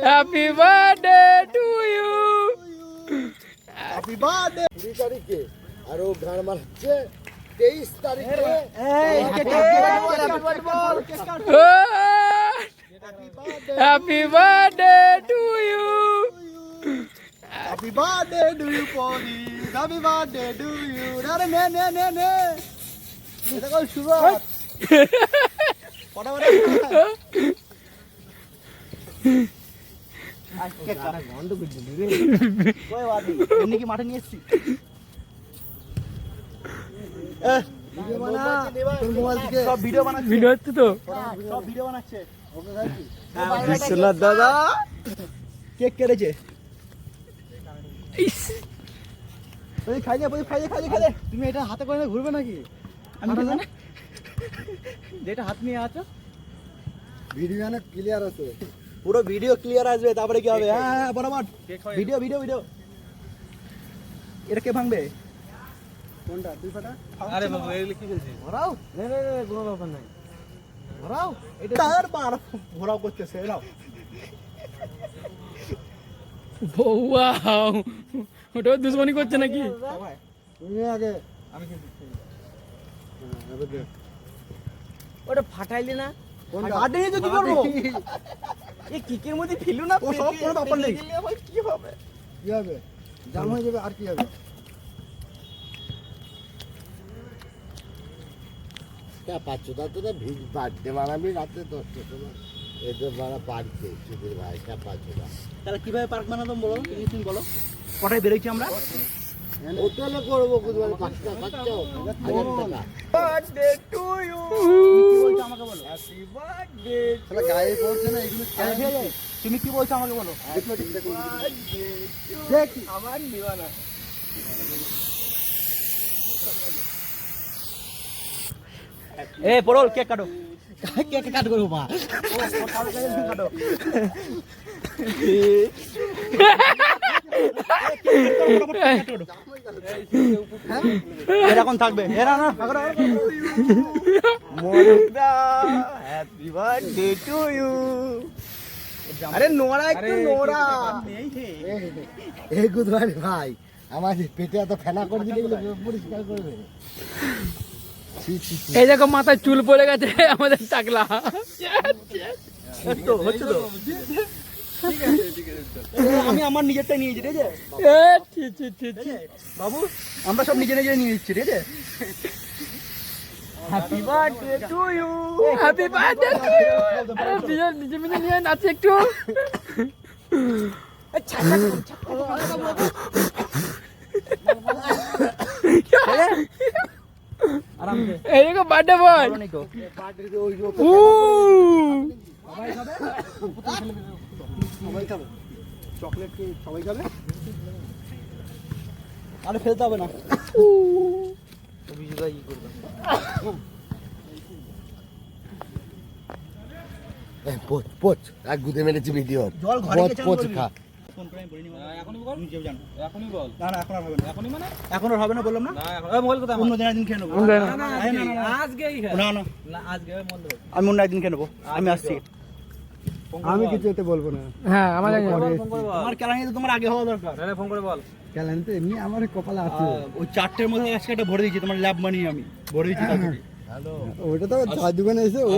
Happy birthday to you. Happy birthday 20 তারিখে আর ও গান মারছে 23 তারিখে। Happy birthday to you. Happy birthday to you Pari, happy birthday to you. আরে নে নে নে নে, এটা কই শুরু পড়া পড়া আজকে কারা গন্ড করছিস রে? কই বাদি এমনি কি মাঠে নিয়ে এসেছি? ভিডিও বানা, তোর মোবাইল থেকে সব ভিডিও বানাচ্ছে। ভিডিও হচ্ছে তো, সব ভিডিও বানাচ্ছে। ওকে গাইছি বিশ্বনাথ দাদা কেক কেটেছে। ওই খাই যা, খাই যা, খাই যা, খাই যা। তুমি এটা হাতে করে না ঘুরবে নাকি? আমি তো জানি যেটা হাত নিয়ে আছো ভিডিও না ক্লিয়ার আছে, পুরো ভিডিও ক্লিয়ার আসবে। তারপরে কি হবে? হ্যাঁ বরাবর ভিডিও ভিডিও ভিডিও। এটা কে ভাঙবে? কোনটা? দুই ফাটা? আরে বাবা এগুলো কি বলছিস? ভরাও। নে নে নে, কোনো ব্যাপার নাই, ভরাও। এটা তার বার ভরাও করতেছে। নাও ওয়াও, ওটা দুশ্মনী করছে নাকি? তুমি আগে, আমি ওটা ফাটাইলি না? কাটে নিয়ে কি করবো? এই কেকের মধ্যে ফেলু না? ও সব কোনো ব্যাপার নেই। কি হবে? কি হবে? জাম হয়ে যাবে আর কি হবে? क्या पाचुदा तो ना भीग बांटने वाला भी रात में 10 तो ना ये तो बड़ा पार्क है सुधीर भाई क्या पाचुदा। তাহলে কিভাবে পার্ক বানাতাম বলো, তুমি বলো। কটায় বেরোচ্ছি আমরা? হোটেলে করব বুধবার 5 টাকা খরচ 1000 টাকা। Birthday to you. কি বলছো আমাকে বলো? Happy birthday. শালা গায়ে পড়ছে না এগুলো। তুমি কি বলছো আমাকে বলো? দেখ আমার দিওয়ানা। এ পড়ল কেক কাটো। কেক কাট করব মা। কাটো। এরকম থাকবে। এরা না মরুদা হ্যাপি বার্থডে টু ইউ। আরে নোরা একটু নোরা। এই বুধবার ভাই আমার পেটে এত ফেনা করে দিলে এগুলো পরিষ্কার করবে। এই দেখো মাথায় চুল পড়ে গেছে আমাদের টাকলা। তো হচ্ছে তো। আমি আমার নিজেরটাই নিয়েছি, ঠিক আছে বাবু? আমরা সব নিজে নিজে নিয়ে নিচ্ছি, ঠিক আছে? Happy birthday to you. Happy birthday to you. নিজে নিজে নিয়ে নাচে একটু। এই দেখো বার্থডে বয়। সবাই খাবে চকলেট, কি সবাই খাবে? আরে ফেলতে হবে না। পোচ পোচ এক গুদে মেরেছি ভিডিও। জল ঘরে পোচ গেছে পোচ খা। ফোন করে আমি বলিনি। এখনই বল। তুমি যাও। এখনই বল। না না এখন আর হবে না। এখনই মানে? এখন আর হবে না বললাম না। না এখন মোবাইল কোথায়? অন্য দিন একদিন খেয়ে নেবো। না না আজকেই খা। না না আজকে মন দেবো। আমি অন্য একদিন খেয়ে নেবো। আমি আসছি। আমি কিছু এতে বলবো না। হ্যাঁ আমাদের ফোন করে বল। তোমার কেলানি তো তোমার আগে হওয়া দরকার। না ফোন করে বল। কেন তো এমনি আমার কপালে আছে। ওই 4টের মধ্যে আজকে একটা ভরে দিয়েছি, তোমার ল্যাব মানি আমি ভরে দিয়েছি। ওটা তো চার দোকানে এসে ও